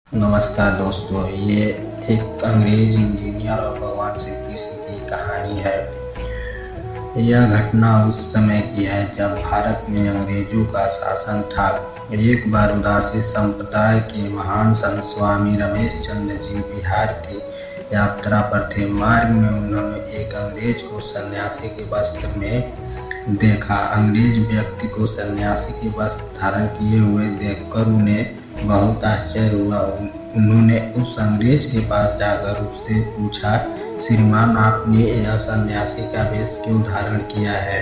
नमस्कार दोस्तों, ये एक अंग्रेज इंजीनियर और भगवान श्री कृष्ण की कहानी है। यह घटना उस समय की है जब भारत में अंग्रेजों का शासन था। एक बार उदासी संप्रदाय के महान संत स्वामी रमेश चंद्र जी बिहार की यात्रा पर थे। मार्ग में उन्होंने एक अंग्रेज को सन्यासी के वस्त्र में देखा। अंग्रेज व्यक्ति को सन्यासी के वस्त्र धारण किए हुए देखकर उन्हें बहुत आश्चर्य हुआ। उन्होंने उस अंग्रेज के पास जाकर उससे पूछा, श्रीमान, आपने यह सन्यासी का वेश क्यों धारण किया है?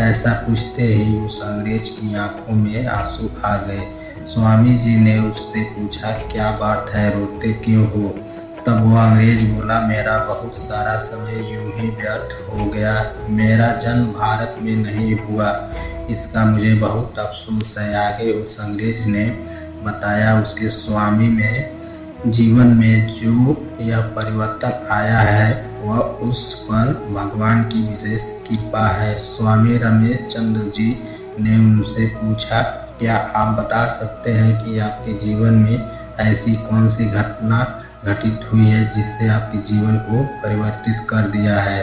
ऐसा पूछते ही उस अंग्रेज की आंखों में आंसू आ गए। स्वामी जी ने उससे पूछा, क्या बात है, रोते क्यों हो? तब वो अंग्रेज बोला, मेरा बहुत सारा समय यूं ही व्यर्थ हो गया। मेरा जन्म भारत में नहीं हुआ, इसका मुझे बहुत अफसोस है। आगे उस अंग्रेज ने बताया, उसके स्वामी में जीवन में जो यह परिवर्तन आया है वह उस पर भगवान की विशेष कृपा है। स्वामी रमेश चंद्र जी ने उनसे पूछा, क्या आप बता सकते हैं कि आपके जीवन में ऐसी कौन सी घटना घटित हुई है जिससे आपके जीवन को परिवर्तित कर दिया है?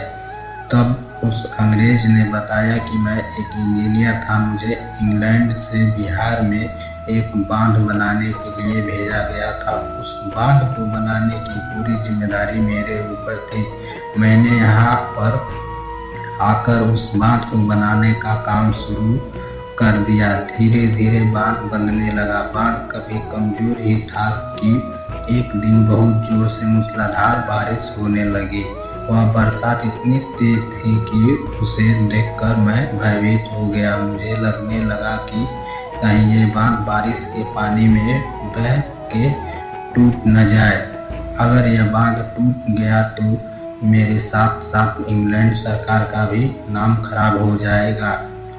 तब उस अंग्रेज ने बताया कि मैं एक इंजीनियर था। मुझे इंग्लैंड से बिहार में एक बांध बनाने के लिए भेजा गया था। उस बांध को बनाने की पूरी जिम्मेदारी मेरे ऊपर थी। मैंने यहाँ पर आकर उस बांध को बनाने का काम शुरू कर दिया। धीरे धीरे बांध बनने लगा। बांध कभी कमजोर ही था कि एक दिन बहुत जोर से मूसलाधार बारिश होने लगी। वह बरसात इतनी तेज थी कि उसे देखकर मैं भयभीत हो गया। मुझे लगने लगा कि कहीं ये बांध बारिश के पानी में बह के टूट न जाए। अगर यह बांध टूट गया तो मेरे साथ साथ इंग्लैंड सरकार का भी नाम खराब हो जाएगा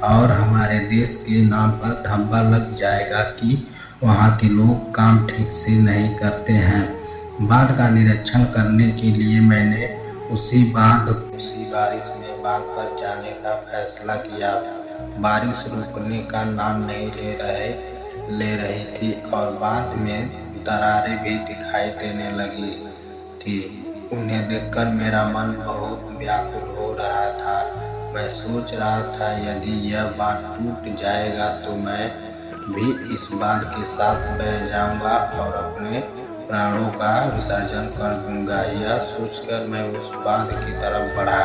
और हमारे देश के नाम पर धब्बा लग जाएगा कि वहाँ के लोग काम ठीक से नहीं करते हैं। बांध का निरीक्षण करने के लिए मैंने उसी बारिश में बांध पर जाने का फैसला किया। बारिश रुकने का नाम नहीं ले रही थी और बांध में दरारें भी दिखाई देने लगी थी। उन्हें देखकर मेरा मन बहुत व्याकुल हो रहा था। मैं सोच रहा था, यदि यह बांध टूट जाएगा तो मैं भी इस बांध के साथ बह जाऊंगा और अपने प्राणों का विसर्जन कर दूंगा। यह सोचकर मैं उस बांध की तरफ बढ़ा।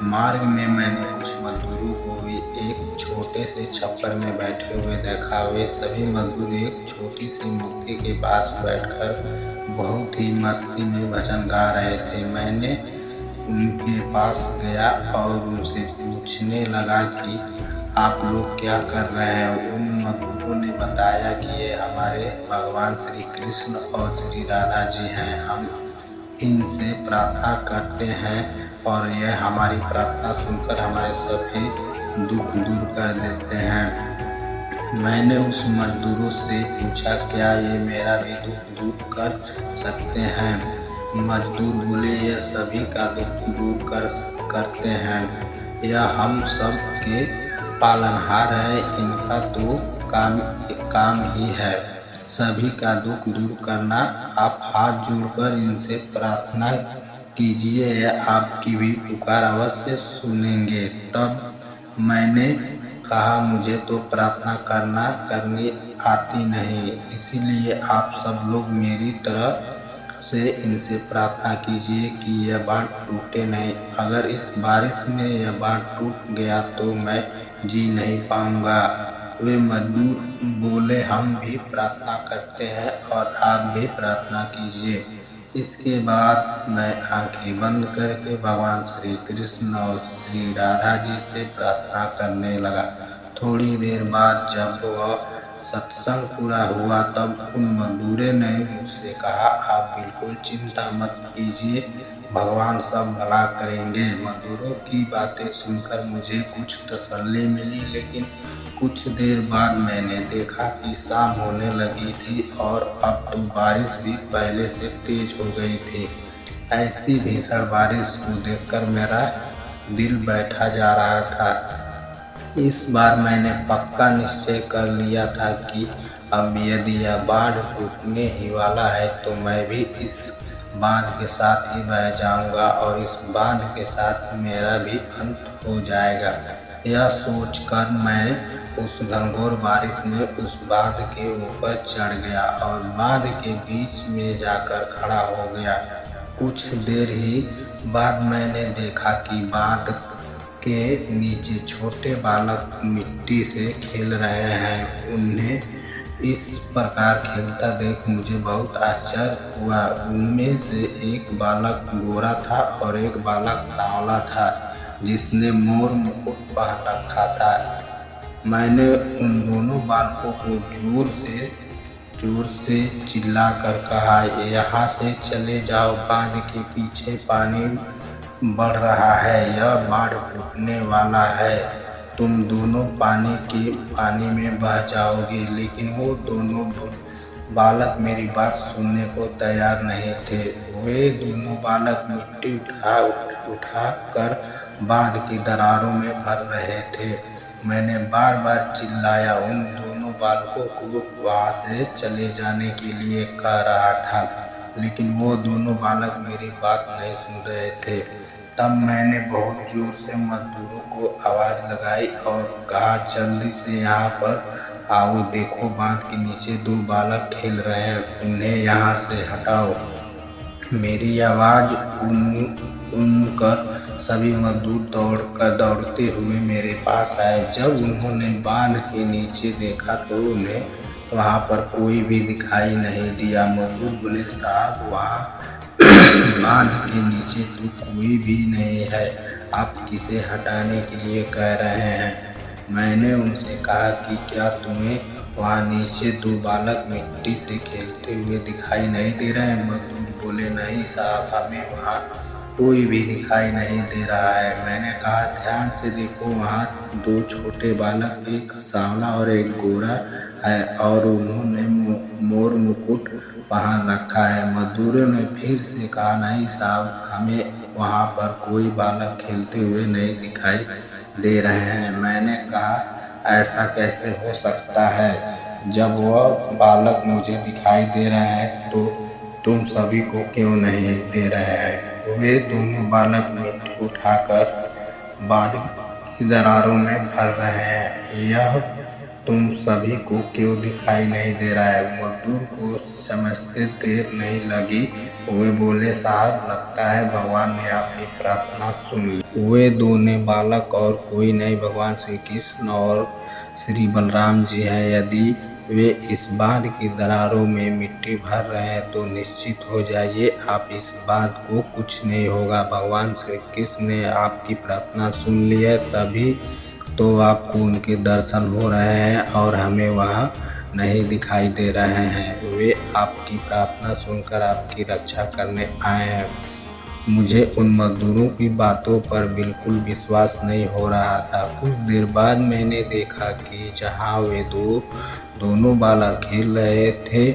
मार्ग में मैंने कुछ मजदूरों को भी एक छोटे से छप्पर में बैठे हुए देखा। वे सभी मजदूर एक छोटी सी मूर्ति के पास बैठकर बहुत ही मस्ती में भजन गा रहे थे। मैंने उनके पास गया और उनसे पूछने लगा कि आप लोग क्या कर रहे हैं? उन मजदूरों ने बताया कि ये हमारे भगवान श्री कृष्ण और श्री राधा जी हैं। हम इनसे प्रार्थना करते हैं और यह हमारी प्रार्थना सुनकर हमारे सभी दुख दूर कर देते हैं। मैंने उस मजदूरों से पूछा, क्या ये मेरा भी दुख दूर कर सकते हैं? मजदूर बोले, यह सभी का दुख दूर करते हैं। यह हम सब के पालनहार है। इनका तो काम ही है सभी का दुख दूर करना। आप हाथ जोड़कर इनसे प्रार्थना कीजिए, यह आपकी भी पुकार अवश्य सुनेंगे। तब मैंने कहा, मुझे तो प्रार्थना करनी आती नहीं, इसीलिए आप सब लोग मेरी तरफ से इनसे प्रार्थना कीजिए कि यह बांध टूटे नहीं। अगर इस बारिश में यह बांध टूट गया तो मैं जी नहीं पाऊंगा। वे मजदूर बोले, हम भी प्रार्थना करते हैं और आप भी प्रार्थना कीजिए। इसके बाद मैं आंखें बंद करके भगवान श्री कृष्ण और श्री राधा जी से प्रार्थना करने लगा। थोड़ी देर बाद जब वह सत्संग पूरा हुआ तब उन मजदूरों ने मुझसे कहा, आप बिल्कुल चिंता मत कीजिए, भगवान सब भला करेंगे। मजदूरों की बातें सुनकर मुझे कुछ तसल्ली मिली, लेकिन कुछ देर बाद मैंने देखा कि शाम होने लगी थी और अब तो बारिश भी पहले से तेज हो गई थी। ऐसी भीषण बारिश को देखकर मेरा दिल बैठा जा रहा था। इस बार मैंने पक्का निश्चय कर लिया था कि अब यदि यह बांध टूटने ही वाला है तो मैं भी इस बांध के साथ ही बह जाऊंगा और इस बांध के साथ मेरा भी अंत हो जाएगा। यह सोचकर मैं उस घनघोर बारिश में उस बांध के ऊपर चढ़ गया और बांध के बीच में जाकर खड़ा हो गया। कुछ देर ही बाद मैंने देखा कि बांध के नीचे छोटे बालक मिट्टी से खेल रहे हैं। उन्हें इस प्रकार खेलता देख मुझे बहुत आश्चर्य हुआ। उनमें से एक बालक गोरा था और एक बालक सांवला था जिसने मोर मुकुट पहन रखा था। मैंने उन दोनों बालकों को जोर से चिल्लाकर कहा, यहाँ से चले जाओ, बांध के पीछे पानी बढ़ रहा है, यह बांध टूटने वाला है, तुम दोनों पानी में बह जाओगे। लेकिन वो दोनों बालक मेरी बात सुनने को तैयार नहीं थे। वे दोनों बालक मिट्टी उठा कर बांध की दरारों में भर रहे थे। मैंने बार बार चिल्लाया, उन दोनों बालकों को वहाँ से चले जाने के लिए कह रहा था, लेकिन वो दोनों बालक मेरी बात नहीं सुन रहे थे। तब मैंने बहुत जोर से मजदूरों को आवाज़ लगाई और कहा, जल्दी से यहाँ पर आओ, देखो बांध के नीचे दो बालक खेल रहे हैं, उन्हें यहाँ से हटाओ। मेरी आवाज़ सुनकर सभी मजदूर दौड़ते हुए मेरे पास आए। जब उन्होंने बांध के नीचे देखा तो उन्हें वहाँ पर कोई भी दिखाई नहीं दिया। मजदूर बोले, साहब वहाँ बांध के नीचे तो कोई भी नहीं है, आप किसे हटाने के लिए कह रहे हैं? मैंने उनसे कहा कि क्या तुम्हें वहाँ नीचे दो बालक मिट्टी से खेलते हुए दिखाई नहीं दे रहे हैं? मजदूर बोले, नहीं साहब, हमें वहाँ कोई भी दिखाई नहीं दे रहा है। मैंने कहा, ध्यान से देखो, वहाँ दो छोटे बालक, एक सांवला और एक गोरा है और उन्होंने मोर मुकुट पहन रखा है। मजदूरों ने फिर से कहा, नहीं साहब, हमें वहाँ पर कोई बालक खेलते हुए नहीं दिखाई दे रहे हैं। मैंने कहा, ऐसा कैसे हो सकता है? जब वह बालक मुझे दिखाई दे रहे हैं तो तुम सभी को क्यों नहीं दे रहे हैं? वे दोनों बालक मिट्टी उठाकर बांध की दरारों में भर रहे हैं, यह तुम सभी को क्यों दिखाई नहीं दे रहा है? मजदूर को समझते देर नहीं लगी। वे बोले, साहब, लगता है भगवान ने आपकी प्रार्थना सुन ली। वे दोनों बालक और कोई नहीं, भगवान श्री कृष्ण और श्री बलराम जी हैं। यदि वे इस बांध की दरारों में मिट्टी भर रहे हैं तो निश्चित हो जाइए, आप इस बांध को कुछ नहीं होगा। भगवान श्री कृष्ण ने आपकी प्रार्थना सुन ली है, तभी तो आपको उनके दर्शन हो रहे हैं और हमें वहाँ नहीं दिखाई दे रहे हैं। वे आपकी प्रार्थना सुनकर आपकी रक्षा करने आए हैं। मुझे उन मजदूरों की बातों पर बिल्कुल विश्वास नहीं हो रहा था। कुछ देर बाद मैंने देखा कि जहाँ वे दोनों बालक खेल रहे थे,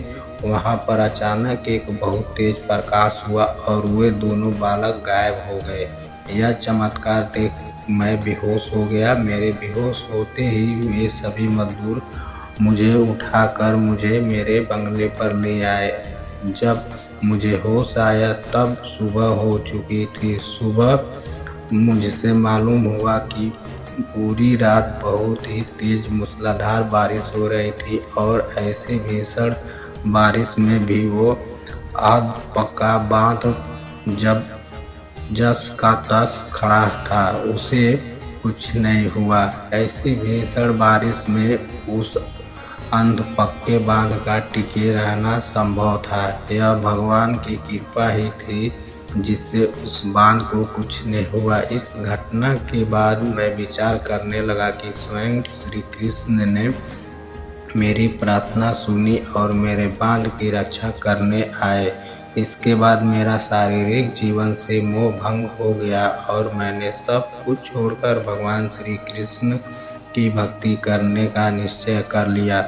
वहाँ पर अचानक एक बहुत तेज प्रकाश हुआ और वे दोनों बालक गायब हो गए। यह चमत्कार देख मैं बेहोश हो गया। मेरे बेहोश होते ही वे सभी मजदूर मुझे उठाकर मुझे मेरे बंगले पर ले आए। जब मुझे होश आया तब सुबह हो चुकी थी। सुबह मुझसे मालूम हुआ कि पूरी रात बहुत ही तेज मूसलाधार बारिश हो रही थी और ऐसे भीषण बारिश में भी वो आध पक्का बांध जब जस का तस खड़ा था, उसे कुछ नहीं हुआ। ऐसी भीषण बारिश में उस अंध पक्के बांध का टिके रहना संभव था। यह भगवान की कृपा ही थी जिससे उस बांध को कुछ नहीं हुआ। इस घटना के बाद मैं विचार करने लगा कि स्वयं श्री कृष्ण ने मेरी प्रार्थना सुनी और मेरे बांध की रक्षा करने आए। इसके बाद मेरा शारीरिक जीवन से मोह भंग हो गया और मैंने सब कुछ छोड़कर भगवान श्री कृष्ण की भक्ति करने का निश्चय कर लिया।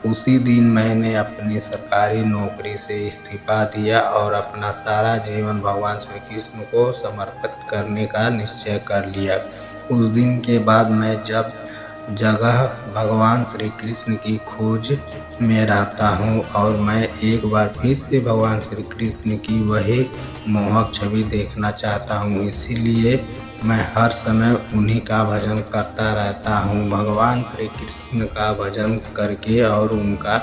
उसी दिन मैंने अपनी सरकारी नौकरी से इस्तीफा दिया और अपना सारा जीवन भगवान श्री कृष्ण को समर्पित करने का निश्चय कर लिया। उस दिन के बाद मैं जब जगह भगवान श्री कृष्ण की खोज में रहता हूँ और मैं एक बार फिर से भगवान श्री कृष्ण की वही मोहक छवि देखना चाहता हूँ। इसीलिए मैं हर समय उन्हीं का भजन करता रहता हूँ। भगवान श्री कृष्ण का भजन करके और उनका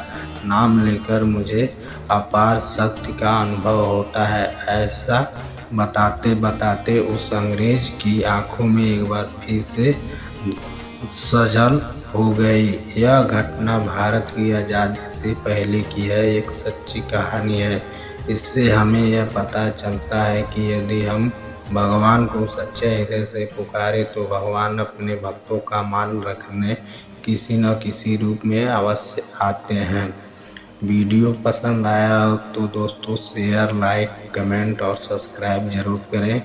नाम लेकर मुझे अपार शक्ति का अनुभव होता है। ऐसा बताते बताते उस अंग्रेज की आंखों में एक बार फिर से सजल हो गई। यह घटना भारत की आज़ादी से पहले की है, एक सच्ची कहानी है। इससे हमें यह पता चलता है कि यदि हम भगवान को सच्चे हृदय से पुकारे तो भगवान अपने भक्तों का मान रखने किसी न किसी रूप में अवश्य आते हैं। वीडियो पसंद आया हो तो दोस्तों शेयर, लाइक, कमेंट और सब्सक्राइब जरूर करें।